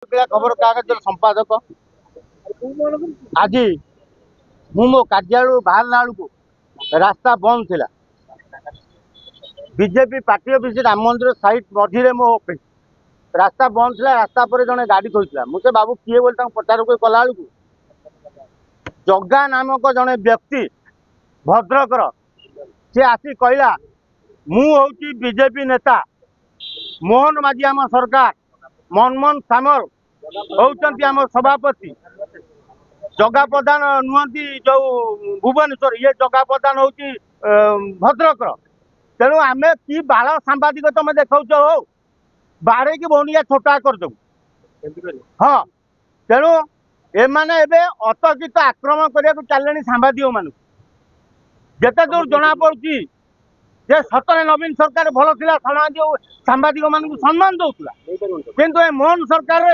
खबर कागज संपादक आज मो कार्यालय बाहर बेलू रास्ता बंद थी बीजेपी पार्टी ऑफिस राम मंदिर साइड मझे मो ऑफिस रास्ता बंद थी रास्ता पर जड़े गाड़ी थोड़ा मुझे बाबू किए बोली पचार कला बेलू जगा नामक जड़े व्यक्ति भद्रकर सी आसी कहला मु हूँ बीजेपी नेता मोहन माझी आम सरकार मनमोहन सामल होती आम सभापति जगा प्रधान नुहति जो भुवनेश्वर ये जगा प्रधान हूँ भद्रकर तेणु आम कि बाल सांबादिक तुम देखा हो बाड़े की भौनिया छोटा करदेव हाँ तेणु एमाने एबे अतर्कित आक्रमण करने चलने सांबादिक मान जिते दूर जना पड़ी जे सतरे नवीन सरकार भल था समाज सांबादिक मान सम्मान दौला किंतु मोहन सरकार